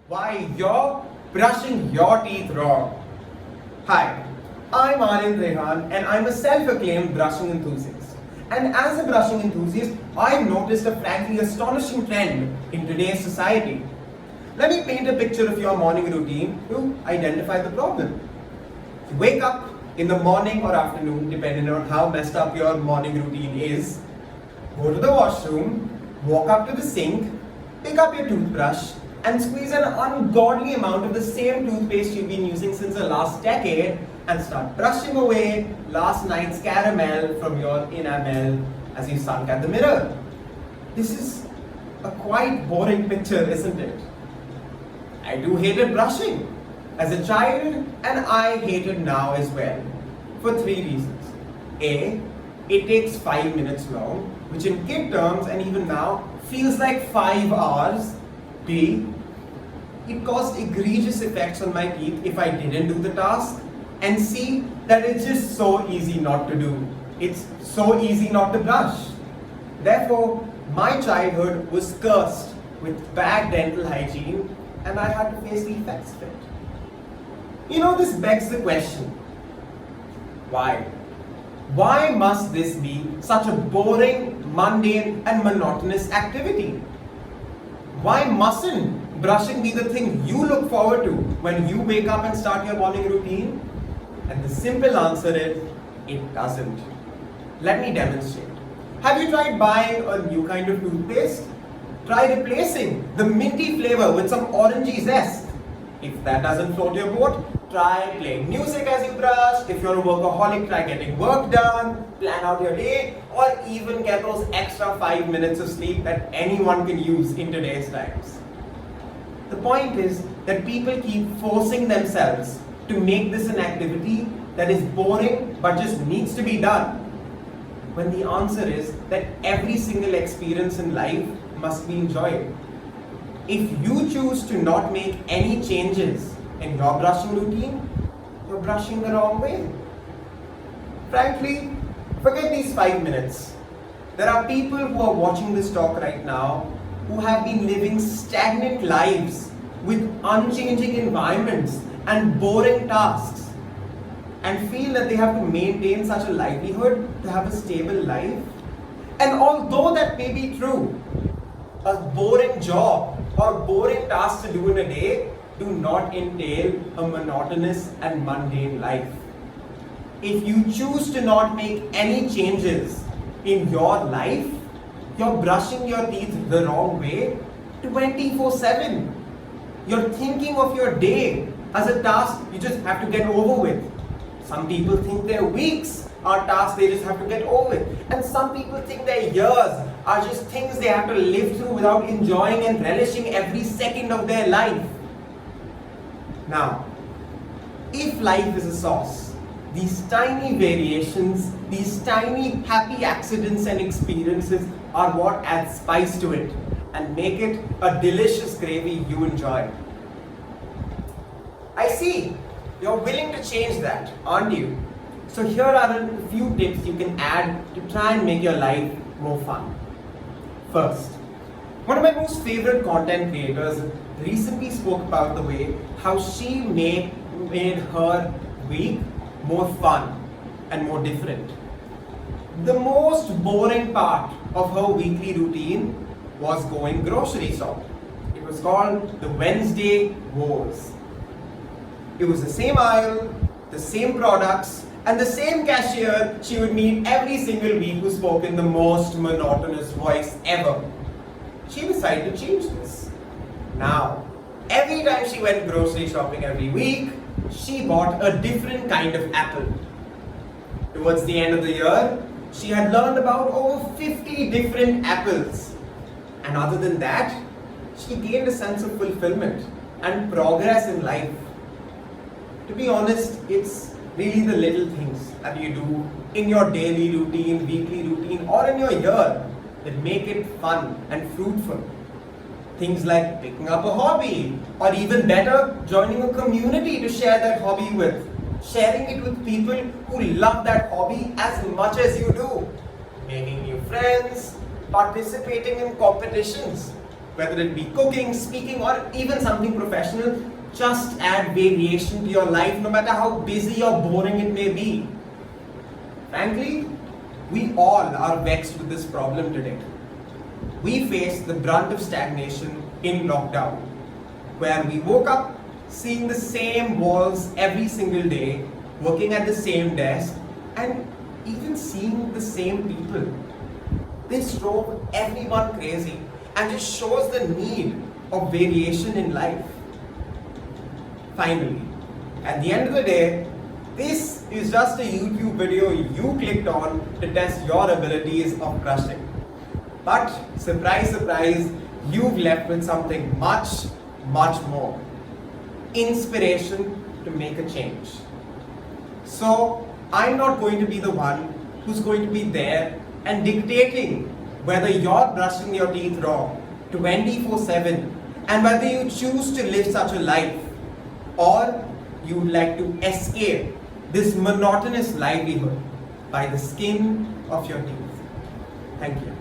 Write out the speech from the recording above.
Why you're brushing your teeth wrong. Hi, I'm Aryan Rehan and I'm a self-acclaimed brushing enthusiast. And as a brushing enthusiast, I've noticed a frankly astonishing trend in today's society. Let me paint a picture of your morning routine to identify the problem. You wake up in the morning or afternoon, depending on how messed up your morning routine is, go to the washroom, walk up to the sink, pick up your toothbrush, and squeeze an ungodly amount of the same toothpaste you've been using since the last decade and start brushing away last night's caramel from your enamel as you sunk at the mirror. This is a quite boring picture, isn't it? I do hated brushing as a child, and I hate it now as well, for three reasons. A, it takes 5 minutes long, which in kid terms and even now feels like 5 hours. B, it caused egregious effects on my teeth if I didn't do the task. And C, that it's just so easy not to do. It's so easy not to brush. Therefore, my childhood was cursed with bad dental hygiene, and I had to face the effects of it. This begs the question, why? Why must this be such a boring, mundane, and monotonous activity? Why mustn't brushing be the thing you look forward to when you wake up and start your morning routine? And the simple answer is, it doesn't. Let me demonstrate. Have you tried buying a new kind of toothpaste? Try replacing the minty flavor with some orangey zest. If that doesn't float your boat, try playing music as you brush. If you're a workaholic, try getting work done, plan out your day, or even get those extra 5 minutes of sleep that anyone can use in today's times. The point is that people keep forcing themselves to make this an activity that is boring but just needs to be done, when the answer is that every single experience in life must be enjoyed. If you choose to not make any changes in your brushing routine, you're brushing the wrong way. Frankly, forget these 5 minutes. There are people who are watching this talk right now who have been living stagnant lives with unchanging environments and boring tasks and feel that they have to maintain such a livelihood to have a stable life. And although that may be true, a boring job or boring tasks to do in a day do not entail a monotonous and mundane life. If you choose to not make any changes in your life, you're brushing your teeth the wrong way 24/7. You're thinking of your day as a task you just have to get over with. Some people think their weeks are tasks they just have to get over with. And some people think their years are just things they have to live through without enjoying and relishing every second of their life. Now, if life is a sauce, these tiny variations, these tiny happy accidents and experiences are what add spice to it and make it a delicious gravy you enjoy. I see you're willing to change that, aren't you? So here are a few tips you can add to try and make your life more fun. First, one of my most favorite content creators recently spoke about the way how she made her week more fun and more different. The most boring part of her weekly routine was going grocery shopping. It was called the Wednesday Wars. It was the same aisle, the same products, and the same cashier she would meet every single week who spoke in the most monotonous voice ever. She decided to change this. Now, every time she went grocery shopping every week, she bought a different kind of apple. Towards the end of the year, she had learned about over 50 different apples. And other than that, she gained a sense of fulfillment and progress in life. To be honest, it's really the little things that you do in your daily routine, weekly routine, or in your year that make it fun and fruitful. Things like picking up a hobby, or even better, joining a community to share that hobby with. Sharing it with people who love that hobby as much as you do. Making new friends, participating in competitions, whether it be cooking, speaking, or even something professional, just add variation to your life, no matter how busy or boring it may be. Frankly, we all are vexed with this problem today. We face the brunt of stagnation in lockdown, where we woke up seeing the same walls every single day, working at the same desk, and even seeing the same people. This drove everyone crazy and just shows the need of variation in life. Finally, at the end of the day, this is just a YouTube video you clicked on to test your abilities of brushing. But surprise, surprise, you've left with something much, much more. Inspiration to make a change. So, I'm not going to be the one who's going to be there and dictating whether you're brushing your teeth raw 24/7 and whether you choose to live such a life or you'd like to escape this monotonous livelihood by the skin of your teeth. Thank you.